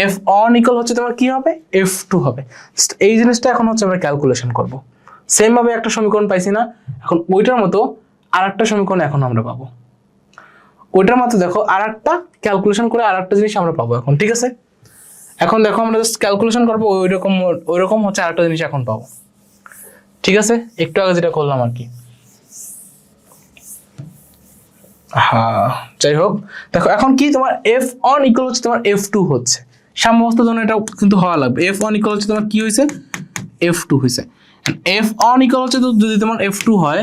এফ অন ইকুয়াল হচ্ছে তোমার কি হবে, এফ টু হবে। এই জিনিসটা এখন হচ্ছে আমরা ক্যালকুলেশন করব। সেম ভাবে একটা সমীকরণ পাইছি না, এখন ওইটার মতো আর একটা সমীকরণ এখন আমরা পাবো, ওইটার মতো দেখো আর একটা ক্যালকুলেশন করে আর একটা জিনিস আমরা পাবো এখন। ঠিক আছে, এখন দেখো আমরা জাস্ট ক্যালকুলেশন করবো, ওইরকম হচ্ছে আর একটা জিনিস এখন পাবো। ঠিক আছে, একটু আগে যেটা করলাম আর কি। হ্যাঁ, যাই হোক, দেখো এখন কি তোমার এফ অন ইকুয়াল হচ্ছে তোমার এফ টু হচ্ছে, সাম্য অবস্থার জন্য এটা কিন্তু হওয়া লাগবে। এফ অন ইকুয়াল হচ্ছে তোমার কি হয়েছে, এফ টু হয়েছে। এফ অন ইকুয়াল হচ্ছে যদি তোমার এফ টু হয়,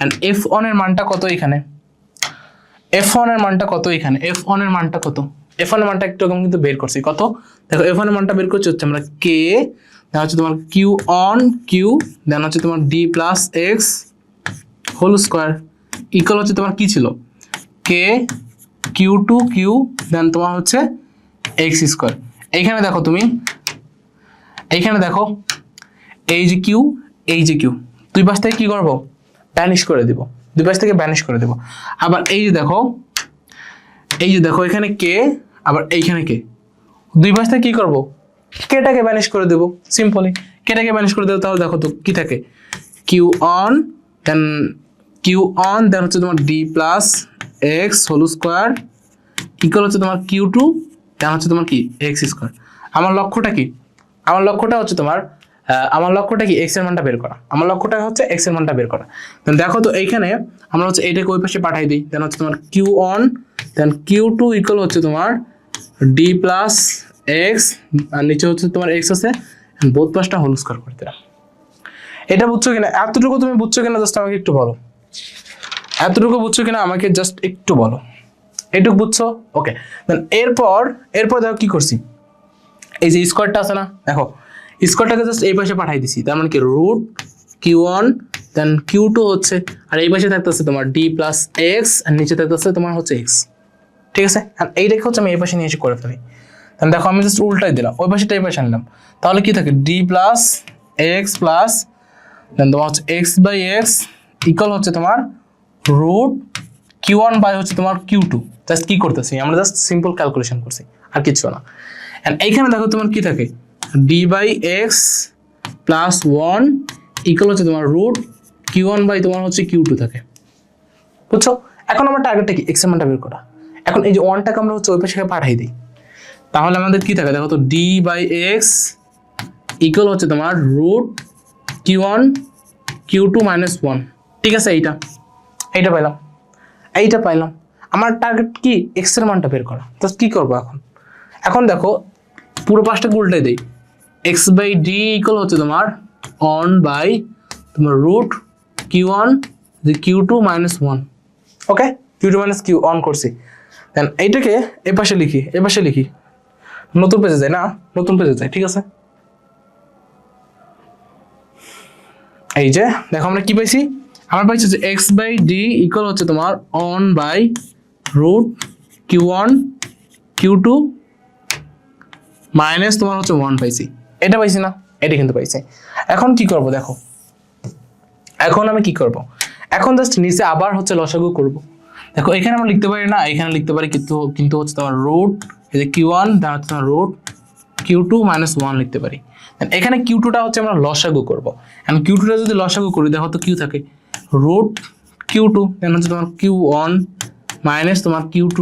এন্ড এফ অন এর মানটা কত এখানে, এফ অন এর মানটা কত এখানে, এফ অন এর মানটা কত, এফ অন এর মানটা একটু আমি কিন্তু বের করছি কত, দেখো এফ অন এর মানটা বের করছি হচ্ছে আমরা কে, দেন হচ্ছে তোমার কিউ অন কিউ, দেন হচ্ছে তোমার D plus x whole square equal হচ্ছে তোমার কি ছিল, K Q two Q then তোমার হচ্ছে এক্স স্কোয়ার। এইখানে দেখো তুমি, এইখানে দেখো এই যে কিউ, এই যে কিউ, দুই পাশ থেকে কি করবো, ব্যানিশ করে দিব, দুই পাশ থেকে ব্যানিশ করে দেব। আবার এই যে দেখো এখানে কে, আবার এইখানে কে, দুই পাশ থেকে কি করবো, কেটাকে ব্যানিশ করে দেবো, সিম্পলি কেটাকে ব্যানিশ করে দেবো। তাহলে দেখো তো কি থাকে, কিউ অন দেন হচ্ছে তোমার D plus x whole square equal হচ্ছে তোমার কিউ টু দেন হচ্ছে তোমার কি এক্স স্কোয়ার। আমার লক্ষ্যটা কি, আমার লক্ষ্যটা হচ্ছে তোমার এক্স এর মানটা বের করা, আমার লক্ষ্যটা হচ্ছে এক্স এর মানটা বের করা। দেখো তো এইখানে আমরা হচ্ছে এইটাকে ওই পাশে পাঠাই দিই, দেন হচ্ছে তোমার Q on then Q2 equal হচ্ছে তোমার D প্লাস এক্স, আর নিচে হচ্ছে তোমার এক্স আছে, বোথ পাশটা হোল স্কয়ার করে দিলাম। এটা বুঝছো কিনা? এতটুকু তুমি বুঝছো কিনা জাস্ট আমাকে একটু বলো। এতটুকু বুঝছো কিনা আমাকে জাস্ট একটু বলো। এটুকু বুঝছো? ওকে। দেন এরপর দেখো কি করছি, এই যে স্কোয়ারটা আছে না, দেখো স্কোয়ারটাকে জাস্ট এই পাশে পাঠাই দিছি, তার মানে কি রুট Q1 দেন Q2 হচ্ছে, আর এই পাশে থাকতেছে তোমার D প্লাস এক্স, আর নিচে থাকতেছে তোমার হচ্ছে এক্স। ঠিক আছে, আর এইটাকে হচ্ছে আমি এই পাশে নিয়ে এসে করে ফেলি। তাহলে দেখো আমি জাস্ট উল্টাই দিলাম, ওই পাশেটা এই পাশে আনলাম, তাহলে কি থাকে D প্লাস এক্স প্লাস দেন তোমার হচ্ছে এক্স বাই এক্স ইকুয়াল হচ্ছে তোমার রুট Q1 বাই হচ্ছে তোমার Q2। জাস্ট কি করতেছি আমরা, জাস্ট সিম্পল ক্যালকুলেশন করছি, আর কিছু না। এন্ড এইখানে দেখো তোমার কি থাকে D by x plus 1 equal হচ্ছে তোমার রুট Q1 বাই তোমার হচ্ছে Q2 থাকে। বুঝছো? এখন আমার টার্গেটটা কি, এক্স এর মানটা বের করা। এখন এই যে 1টাকে আমরা হচ্ছে ওই পাশে পাঠাই দিই, তাহলে আমাদের কি থাকে দেখো তো, D বাই এক্স ইকুয়াল হচ্ছে তোমার রুট Q1 Q2 মাইনাস 1। ঠিক আছে, এইটা পাইলাম। আমার টার্গেট কি, এক্স এর মানটা বের করা। তো কি করবো এখন দেখো পুরো পাশটাকে উল্টে দেই, এক্স বাই ডি ইকুয়াল হচ্ছে তোমার অন বাই তোমার root Q1 Q2 minus 1। Okay, Q2 minus Q on করছি। দেন এইটাকে এ পাশে লিখি, নতুন পেজে যায় না, নতুন পেজে যায়। ঠিক আছে, এই যে দেখো আমরা কি পাইছি, আমরা পাইছি যে এক্স বাই ডি ইকুয়াল হচ্ছে তোমার on by root Q1 Q2 minus তোমার হচ্ছে 1 পাইছি। এটা পাইছি না, এটা কিন্তু পাইছি। এখন কি করব দেখো, এখন আমি কি করব, এখন জাস্ট নিচে আবার হচ্ছে লসাগু করব। দেখো এখানে আমরা লিখতে পারি না, এখানে লিখতে পারি, কিন্তু হচ্ছে তোমার রুট এই যে Q1 দেন হচ্ছে তোমার রুট Q2 মাইনাস 1 লিখতে পারি। এখানে Q2টা হচ্ছে আমরা লসাগু করব। এখন Q2টা যদি লসাগু করি দেখো তো কি থাকে, রুট Q2 দেন হচ্ছে তোমার Q1 মাইনাস তোমার Q2,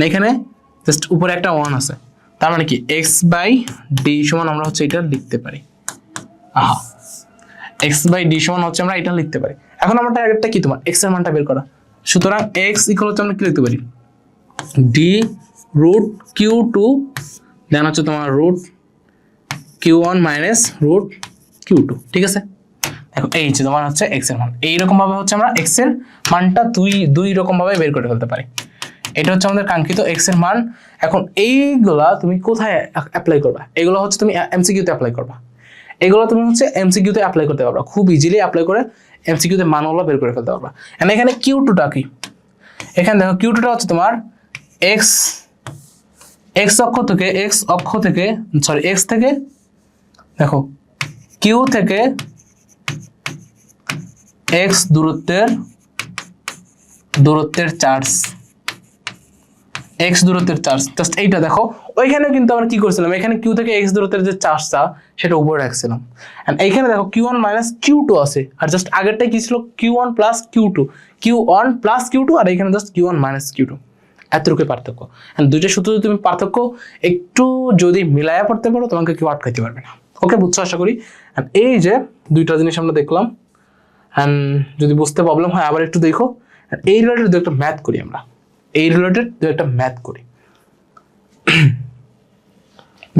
এখানে জাস্ট উপরে একটা 1 আছে, তার মানে কি এক্স বাই ডি সমান আমরা হচ্ছে এটা লিখতে পারি। এক্স বাই ডি সমান হচ্ছে আমরা এটা লিখতে পারি। এখন আমার টার্গেটটা কি, তোমার এক্স এর মানটা বের করা। সুতরাং এক্স ইকুয়াল হচ্ছে আমরা কি লিখতে পারি, ডি রুট Q2 দেন হচ্ছে তোমার root Q1 minus root Q2। ঠিক আছে, দেখো এই যে তোমার হচ্ছে এক্স এর মান। এইরকম ভাবে হচ্ছে আমরা এক্স এর মানটা দুই রকম ভাবে বের করে ফেলতে পারি। এটা হচ্ছে আমাদের কাঙ্ক্ষিত এক্স এর মান। এখন এইগুলা তুমি কোথায় অ্যাপ্লাই করবা, এগুলো হচ্ছে তুমি এমসিকিউতে অ্যাপ্লাই করবা, এগুলো তুমি হচ্ছে এমসিকিউতে অ্যাপ্লাই করতে পারবা, খুব ইজিলি অ্যাপ্লাই করে এমসিকিউতে মানগুলো বের করে ফেলতে পারবা। এখানে Q2টা কি, এখানে দেখো Q2টা হচ্ছে তোমার এক্স থেকে দেখো Q থেকে এক্স দূরত্বের চার্জ, এক্স দূরত্বের চার্জ জাস্ট এইটা দেখো। ওইখানে কিন্তু আমরা কি করছিলাম, এখানে Q থেকে এক্স দূরত্বের যে চার্জটা সেটা উপরে রাখছিলাম। এন্ড এইখানে দেখো Q1 মাইনাস Q2 আছে, আর জাস্ট আগেরটাই কি ছিল, Q1 প্লাস Q2, আর এখানে জাস্ট Q1 মাইনাস Q2, এতটুকু পার্থক্য। দুইটা সূত্র যদি তুমি পার্থক্য একটু যদি মিলায়া পড়তে পারো, তোমাকে কেউ আটকাইতে পারবে না। ওকে, বুঝছো আশা করি। এই যে দুইটা জিনিস আমরা দেখলাম, এন্ড যদি বুঝতে প্রবলেম হয় আবার একটু দেখো। এই রিলেটেড দু একটা ম্যাথ করি আমরা,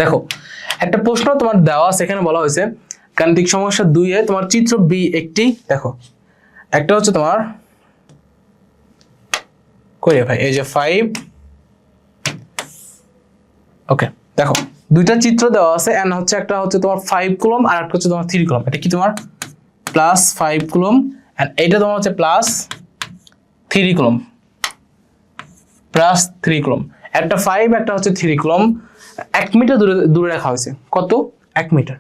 দেখো একটা প্রশ্ন তোমার দেওয়া আছে, এখানে বলা হয়েছে গাণিতিক সমস্যা 2 এ তোমার চিত্র বি একটি, দেখো একটা হচ্ছে তোমার কইরে ভাই এই যে 5। ওকে, দেখো দুইটা চিত্র দেওয়া আছে, এন্ড হচ্ছে একটা হচ্ছে তোমার 5 কুলম আর একটা হচ্ছে তোমার 3 কুলম। এটা কি তোমার প্লাস 5 কুলম, এন্ড এটা তোমার হচ্ছে প্লাস 3 কুলম, একটা 5 একটা হচ্ছে 3 কুলম। 1 মিটার দূরে রাখা হয়েছে। কত? 1 মিটার।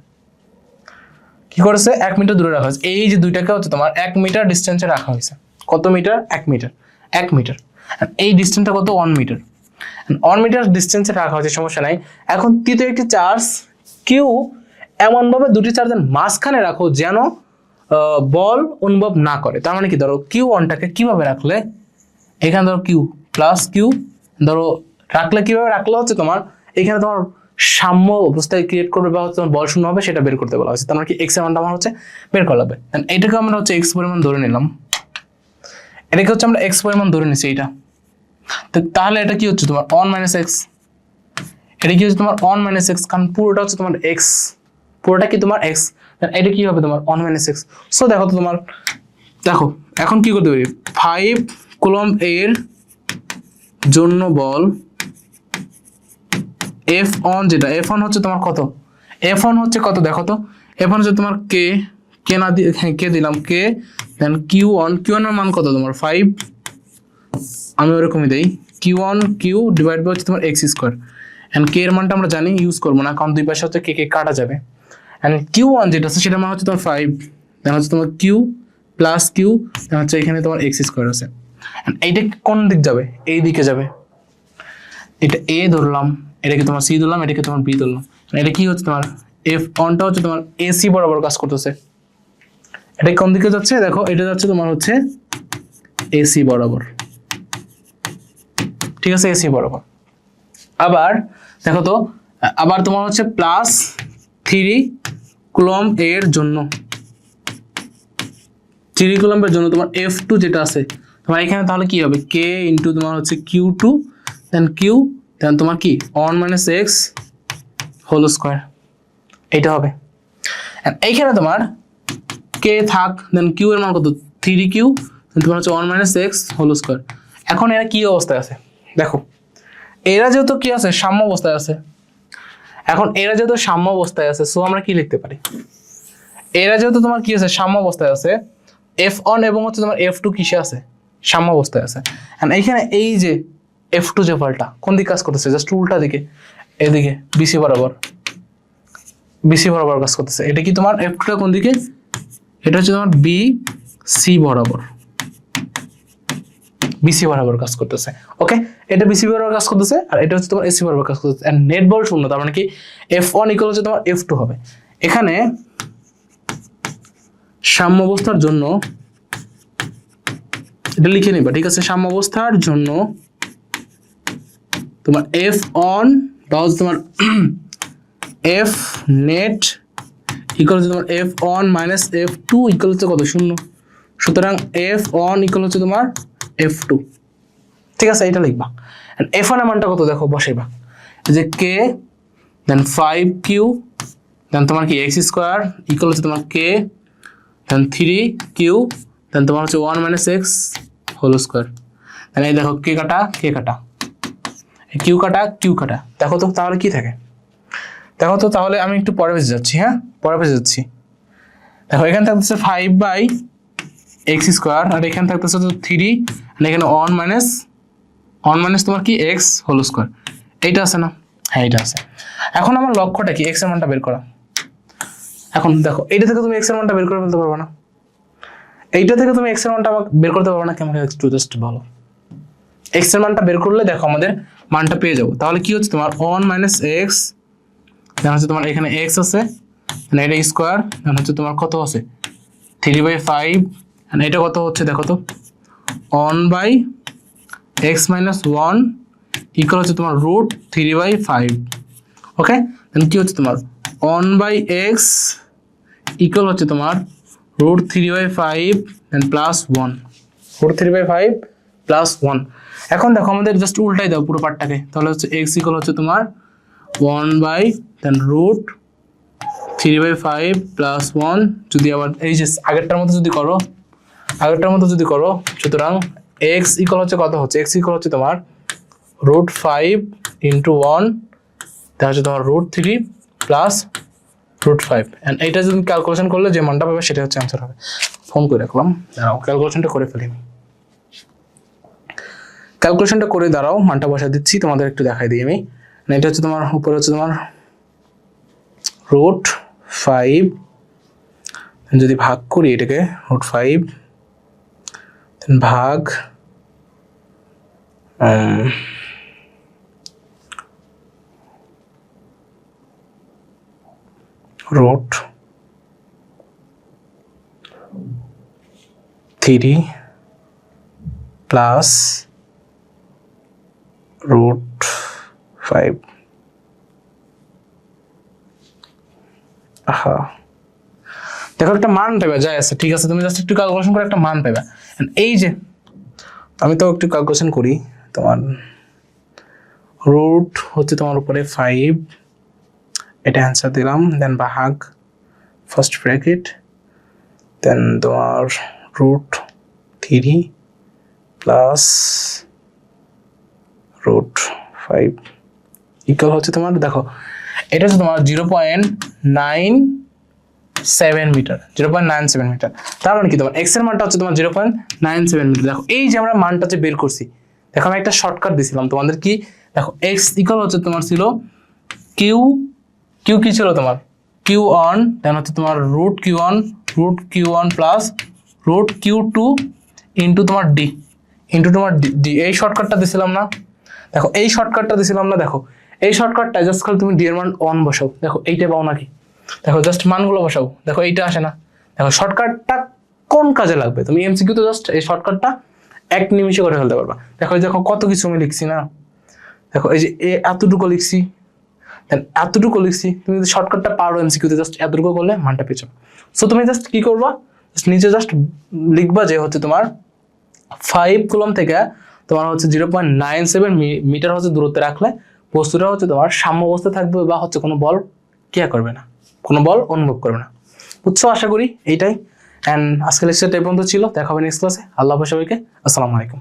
কি করেছে? 1 মিটার দূরে রাখা হয়েছে। এই যে দুইটাকে হচ্ছে তোমার 1 মিটার ডিসটেন্সে রাখা হয়েছে। কত মিটার? 1 মিটার। এই ডিসটেন্সটা কত? 1 মিটার। 1 মিটার ডিসটেন্সে রাখা হয়েছে, সমস্যা নাই। এখন তৃতীয় একটি চার্জ কিউ এমন ভাবে দুটি চার্জের মাঝখানে রাখো যেন বল অনুভব না করে। তার মানে কি, ধরো Q1টাকে কিভাবে রাখলে, এখানে ধরো কিউ প্লাস কিউ ধরো রাখলে, কিভাবে রাখলে হচ্ছে তোমার এখানে তোমার সাম্য অবস্থায় ক্রিয়েট করবে বা হচ্ছে তোমার বল শূন্য হবে, সেটা বের করতে বলা হয়েছে। তার মানে কি এক্স এর মানটা আমার হচ্ছে বের করা লাগবে। এটাকে আমরা হচ্ছে এক্স পরিমাণ ধরে নিলাম, এটাকে হচ্ছে আমরা এক্স পরিমাণ ধরে নিচ্ছি। এইটা তাহলে এটা কি হচ্ছে তোমার 1 মাইনাস এক্স, এটা কি হচ্ছে তোমার 1 মাইনাস এক্স, কারণ পুরোটা হচ্ছে তোমার এক্স, পুরোটা কি তোমার এক্স, এটা কি হবে তোমার 1 মাইনাস এক্স। সো দেখো তো তোমার, দেখো এখন কি করতে পারি, 5 কুলম্ব এর জন্য বল F1, যেটা F1 হচ্ছে তোমার কত, F1 হচ্ছে কত দেখো তো, F1 হচ্ছে তোমার কে, কে না দিয়ে কে দিলাম কে, দেন Q1, Q1 এর মান কত তোমার 5, আমি ওরকমই দেই Q1 Q ডিভাইড বাই হচ্ছে তোমার x স্কয়ার, এন্ড কে এর মানটা আমরা জানি ইউজ করবো না, কারণ দুই পাশে হচ্ছে কে কে কাটা যাবে, এন্ড Q1 যেটা আছে সেটা মান হচ্ছে তোমার 5, দেন হচ্ছে তোমার Q প্লাস Q, দেন হচ্ছে এখানে তোমার x স্কয়ার আছে, এন্ড এইটা কোন দিক যাবে, এই দিকে যাবে, এটা A ধরলাম, এটাকে তোমার C ধরলাম, এটাকে তোমার B ধরলাম, এটা কি হচ্ছে তোমার F1 টা হচ্ছে তোমার AC বরাবর কাজ করতেছে, এটা কোন দিকে যাচ্ছে দেখো, এটা যাচ্ছে তোমার হচ্ছে AC বরাবর, ঠিক আছে, AC বরাবর। আবার দেখো তো, আবার তোমার হচ্ছে প্লাস 3 কুলম্ব এর জন্য, 3 কুলম্বের জন্য তোমার F2 যেটা আছে তোমার এখানে, তাহলে কি হবে K ইন্টু তোমার হচ্ছে Q2 দেন Q দেন তোমার কি 1 মাইনাস এক্স হোল স্কোয়ার, এইটা হবে। এইখানে তোমার K থাক, দেন Q এর মান কত 3Q, তোমার হচ্ছে 1 মাইনাস এক্স হোল স্কোয়ার। এখন এরা কি অবস্থায় আছে দেখো, এরা যেহেতু কি আছে সাম্য অবস্থায় আছে, এখন এরা যেহেতু সাম্য অবস্থায় আছে, সো আমরা কি লিখতে পারি, এরা যেহেতু তোমার কি আছে সাম্য অবস্থায় আছে, F1 এবং হচ্ছে তোমার F2 কিসে আছে সাম্য অবস্থায় আছে, এন্ড এইখানে এই যে F2 যে বলটা কোন দিকে কাজ করতেছে, জাস্ট উল্টা দিকে, এদিকে BC বরাবর, BC বরাবর কাজ করতেছে, এটা কি তোমার F2 টা কোন দিকে, এটা হচ্ছে তোমার BC বরাবর, BC বরাবর কাজ করতেছে, ওকে, এটা BC বরাবর কাজ করতেছে, আর এটা হচ্ছে তোমার AC বরাবর কাজ করতেছে, এন্ড নেট বল শূন্য, তার মানে কি F1 ইকুয়াল হচ্ছে তোমার F2 হবে। এখানে সাম্য অবস্থার জন্য এটা লিখে নিবা, ঠিক আছে, সাম্য অবস্থার জন্য তোমার F1 হচ্ছে তোমার F নেট ইকুয়াল হচ্ছে তোমার F1 মাইনাস F2 ইকুয়াল হচ্ছে কত শূন্য, সুতরাং F1 ইকুয়াল হচ্ছে তোমার F2, ঠিক আছে, এটা লিখবা। F1 এর মানটা কত দেখো বসাইবা, যে K দেন 5Q দেন তোমার কি x স্কয়ার ইকুয়াল হচ্ছে তোমার K দেন 3Q দেন তোমার হচ্ছে 1 মাইনাস এক্স হোল স্কোয়ার, দেন এই দেখো কে কাটা কে কাটা, কিউ কাটা কিউ কাটা, দেখো তো তাহলে কি থাকে, দেখো তো তাহলে আমি একটু পরে পেজে যাচ্ছি, হ্যাঁ পরে পেজে যাচ্ছি, দেখো এখানে থাকতেছে 5/x স্কোয়ার, আর এখানে থাকতেছে 3, আর এখানে 1 মাইনাস তোমার কি x হোল স্কোয়ার, এইটা আছে না, হ্যাঁ এইটা আছে। এখন আমার লক্ষ্যটা কি, x এর মানটা বের করা। এখন দেখো এইটা থেকে তুমি x এর মানটা বের করে ফেলতে পারবে না, এইটা থেকে তুমি x এর মানটা বের করতে পারবে না, কেমন একটু জাস্ট বলো, x এর মানটা বের করলে দেখো আমাদের মানটা পেয়ে যাবো, তাহলে কি হচ্ছে তোমার 1 মাইনাস এক্স, দেন হচ্ছে তোমার এখানে x আছে, এটা স্কোয়ার, দেন হচ্ছে তোমার কত আছে 3/5, এন্ড এটা কত হচ্ছে দেখো তো 1/x মাইনাস 1 ইকুয়াল হচ্ছে তোমার রুট 3/5, ওকে, দেন কি হচ্ছে তোমার 1/x ইকুয়াল হচ্ছে তোমার রুট 3/5 দেন প্লাস 1, রুট 3/5 প্লাস 1। এখন দেখো আমাদের জাস্ট উল্টাই দাও পুরো পার্টটাকে, তাহলে হচ্ছে x ইকুয়াল হচ্ছে তোমার 1 দেন রুট 3/5 প্লাস 1, যদি আবার এই যে আগেরটার মতো যদি করো, সুতরাং x ইকুয়াল হচ্ছে কত হচ্ছে, x ইকুয়াল হচ্ছে তোমার রুট 5 ইন্টু 1, তাহলে হচ্ছে তোমার রুট 3 প্লাস রুট 5, এন্ড এইটা যদি ক্যালকুলেশন করলে যে মানটা পাবে সেটা হচ্ছে অ্যান্সার হবে। ফোন করে রাখলাম, দাঁড়াও ক্যালকুলেশনটা করে ফেলি, ক্যালকুলেশনটা করে দাঁড়াও, মানটা বসা দিচ্ছি তোমাদের একটু দেখাই দিই আমি। এটা হচ্ছে তোমার উপরে হচ্ছে তোমার রুট 5, যদি ভাগ করি এটাকে রুট 5 ভাগ রুট 3 প্লাস রুট 5, দেখো একটা মান পাবে যায় আছে, ঠিক আছে, তুমি জাস্ট একটু ক্যালকুলেশন করে একটা মান পাবে। এই যে আমি তো একটু ক্যালকুলেশন করি, তোমার রুট হচ্ছে তোমার উপরে 5, এটা অ্যান্সার দিলাম, দেন ভাগ ফার্স্ট ব্র্যাকেট, দেন তোমার রুট 3 প্লাস রুট 5 ইকুয়াল হচ্ছে তোমার, দেখো এটা হচ্ছে তোমার 0.97 মিটার, 0.97 মিটার। তার মানে কি তোমার এক্স এর মানটা হচ্ছে তোমার 0.97 মিটার। দেখো এই যে আমরা মানটা যে বের করছি, দেখো আমি একটা শর্টকাট দিছিলাম তোমাদের, কি দেখো এক্স ইকুয়াল হচ্ছে তোমার ছিল কিউ কি ছিল তোমার Q1, দেন হচ্ছে তোমার root Q1 plus root Q2 into তোমার ডি এই শর্টকাটটা দিছিলাম না? দেখো এই শর্টকাটটা দিছিলাম না? দেখো এই শর্টকাটটা জাস্ট খালি তুমি ডি এর মান 1 বসাও, দেখো এইটা পাও নাকি, দেখো জাস্ট মানগুলো বসাও, দেখো এইটা আসে না। দেখো শর্টকাটটা কোন কাজে লাগবে, তুমি এমসিকিউ তো জাস্ট এই শর্টকাটটা 1 নিমিষে করে ফেলতে পারবা। দেখো কত কিছু আমি লিখছি না, দেখো এই যে এতটুকু লিখছি, দেন এতটুকু লিখছি, তুমি যদি শর্টকাটটা পারো এমসিকিউতে জাস্ট এতটুকু করলে মানটা পেয়ে যাবে। সো তুমি জাস্ট কি করবা, নিচে জাস্ট লিখবা যে হচ্ছে তোমার 5 কুলম থেকে তোমার হচ্ছে 0.97 মিটার হচ্ছে দূরত্বে রাখলে বস্তুটা হচ্ছে তোমার সাম্য অবস্থায় থাকবে, বা হচ্ছে কোনো বল ক্রিয়া করবে না, কোনো বল অনুভব করবে না। বুঝছো আশা করি এইটাই। অ্যান্ড আজকের লেকচারটা এই পর্যন্ত ছিল, দেখা হবে নেক্সট ক্লাসে। আল্লাহ হাফেজ সবাইকে, আসসালামু আলাইকুম।